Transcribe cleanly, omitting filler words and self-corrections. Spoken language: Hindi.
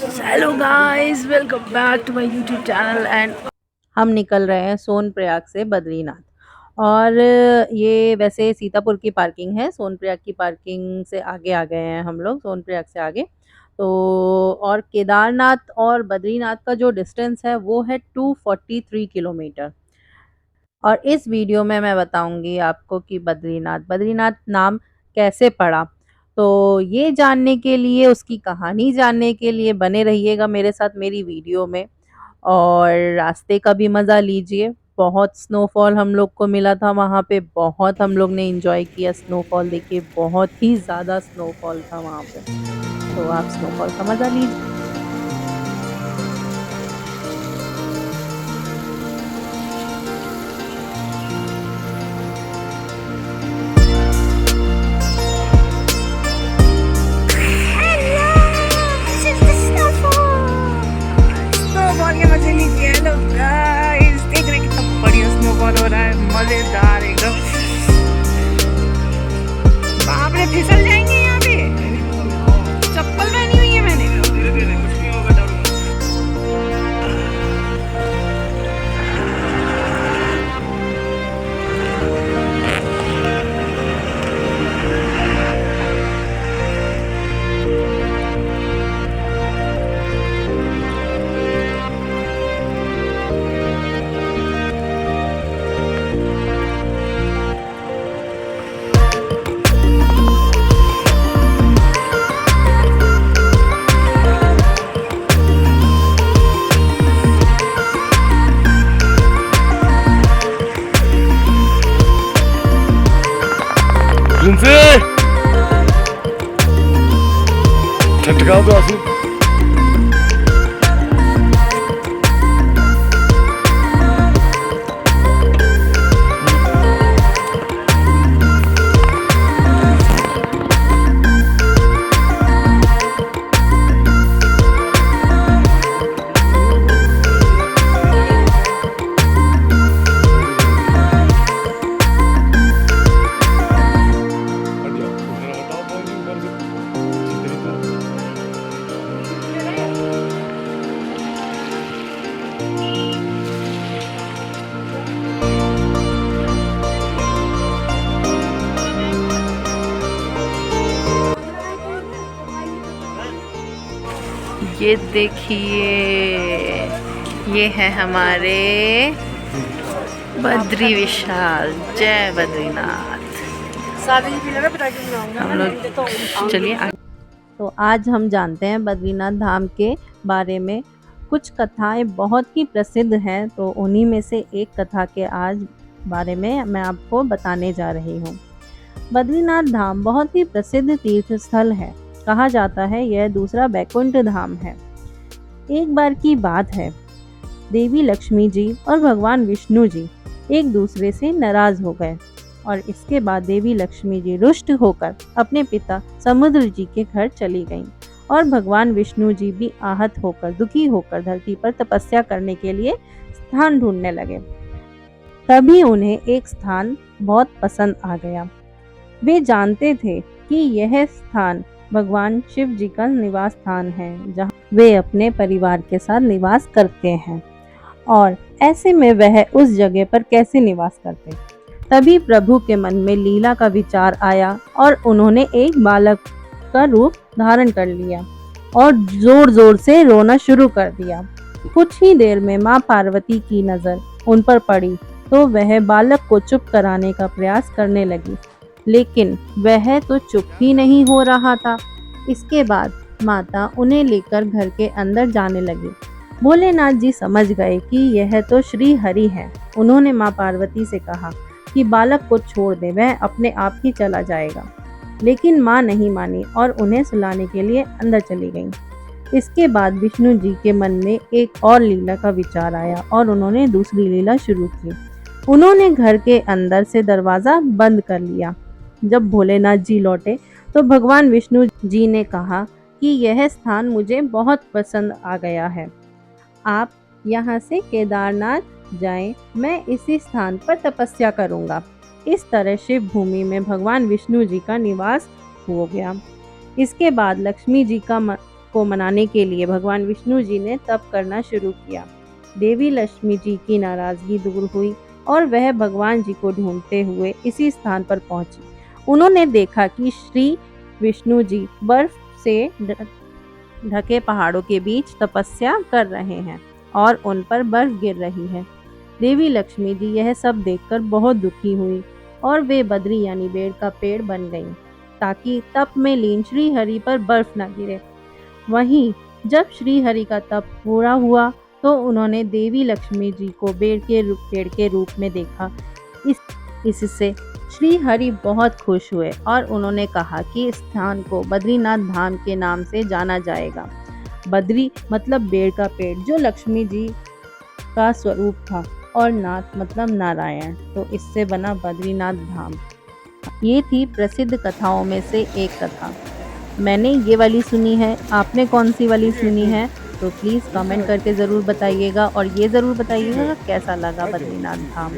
Hello guys, welcome back to my YouTube channel and हम निकल रहे हैं सोनप्रयाग से बद्रीनाथ। और ये वैसे सीतापुर की पार्किंग है। सोनप्रयाग की पार्किंग से आगे आ गए हैं हम लोग, सोनप्रयाग से आगे। तो और केदारनाथ और बद्रीनाथ का जो डिस्टेंस है वो है 243 किलोमीटर। और इस वीडियो में मैं बताऊंगी आपको कि बद्रीनाथ बद्रीनाथ नाम कैसे पड़ा। तो ये जानने के लिए, उसकी कहानी जानने के लिए बने रहिएगा मेरे साथ मेरी वीडियो में। और रास्ते का भी मज़ा लीजिए। बहुत स्नोफॉल हम लोग को मिला था वहाँ पे, बहुत हम लोग ने एंजॉय किया स्नोफॉल देखिए, बहुत ही ज़्यादा स्नोफॉल था वहाँ पे। तो आप स्नोफॉल का मज़ा लीजिए। स्नोफॉल के मजे लीजिए। हेलो गाइस, देख रहे कितना बढ़िया स्नोफॉल हो रहा है, मजेदार एकदम। बाप रे, फिसल जाएंगे यहाँ पे। चप्पल पहनी हुई है मैंने। धीरे धीरे, कुछ नहीं होगा, डरो मत। प्रिंसे ठटका दो आंसू। ये देखिए, ये है हमारे बद्री विशाल। जय बद्रीनाथ। हम लोग चलिए आगे। तो आज हम जानते हैं बद्रीनाथ धाम के बारे में। कुछ कथाएं बहुत ही प्रसिद्ध हैं, तो उन्हीं में से एक कथा के आज बारे में मैं आपको बताने जा रही हूँ। बद्रीनाथ धाम बहुत ही प्रसिद्ध तीर्थ स्थल है। कहा जाता है यह दूसरा बैकुंठ धाम है। एक बार की बात है, देवी लक्ष्मी जी और भगवान विष्णु जी एक दूसरे से नाराज हो गए और इसके बाद देवी लक्ष्मी जी रुष्ट होकर अपने पिता समुद्र जी के घर चली गईं और भगवान विष्णु जी भी आहत होकर, दुखी होकर धरती पर तपस्या करने के लिए स्थान ढूंढने लगे। तभी उन्हें एक स्थान बहुत पसंद आ गया। वे जानते थे कि यह स्थान भगवान शिव जी का निवास स्थान है, जहाँ वे अपने परिवार के साथ निवास करते हैं। और ऐसे में वह उस जगह पर कैसे निवास करते। तभी प्रभु के मन में लीला का विचार आया और उन्होंने एक बालक का रूप धारण कर लिया और जोर जोर से रोना शुरू कर दिया। कुछ ही देर में माँ पार्वती की नजर उन पर पड़ी तो वह बालक को चुप कराने का प्रयास करने लगी, लेकिन वह तो चुप ही नहीं हो रहा था। इसके बाद माता उन्हें लेकर घर के अंदर जाने लगी। भोलेनाथ जी समझ गए कि यह तो श्री हरि है। उन्होंने माँ पार्वती से कहा कि बालक को छोड़ दे, वह अपने आप ही चला जाएगा। लेकिन माँ नहीं मानी और उन्हें सुलाने के लिए अंदर चली गईं। इसके बाद विष्णु जी के मन में एक और लीला का विचार आया और उन्होंने दूसरी लीला शुरू की। उन्होंने घर के अंदर से दरवाज़ा बंद कर लिया। जब भोलेनाथ जी लौटे तो भगवान विष्णु जी ने कहा कि यह स्थान मुझे बहुत पसंद आ गया है, आप यहाँ से केदारनाथ जाएं, मैं इसी स्थान पर तपस्या करूँगा। इस तरह शिव भूमि में भगवान विष्णु जी का निवास हो गया। इसके बाद लक्ष्मी जी का को मनाने के लिए भगवान विष्णु जी ने तप करना शुरू किया। देवी लक्ष्मी जी की नाराजगी दूर हुई और वह भगवान जी को ढूंढते हुए इसी स्थान पर पहुंची। उन्होंने देखा कि श्री विष्णु जी बर्फ से ढके पहाड़ों के बीच तपस्या कर रहे हैं और उन पर बर्फ गिर रही है। देवी लक्ष्मी जी यह सब देखकर बहुत दुखी हुई और वे बद्री यानी बेर का पेड़ बन गईं, ताकि तप में लीन श्री हरि पर बर्फ न गिरे। वहीं जब श्री हरि का तप पूरा हुआ तो उन्होंने देवी लक्ष्मी जी को पेड़ के रूप में देखा। इससे श्री हरि बहुत खुश हुए और उन्होंने कहा कि इस स्थान को बद्रीनाथ धाम के नाम से जाना जाएगा। बद्री मतलब बेर का पेड़, जो लक्ष्मी जी का स्वरूप था, और नाथ मतलब नारायण, तो इससे बना बद्रीनाथ धाम। ये थी प्रसिद्ध कथाओं में से एक कथा। मैंने ये वाली सुनी है, आपने कौन सी वाली सुनी है? तो प्लीज़ कमेंट करके ज़रूर बताइएगा और ये ज़रूर बताइएगा कैसा लगा बद्रीनाथ धाम।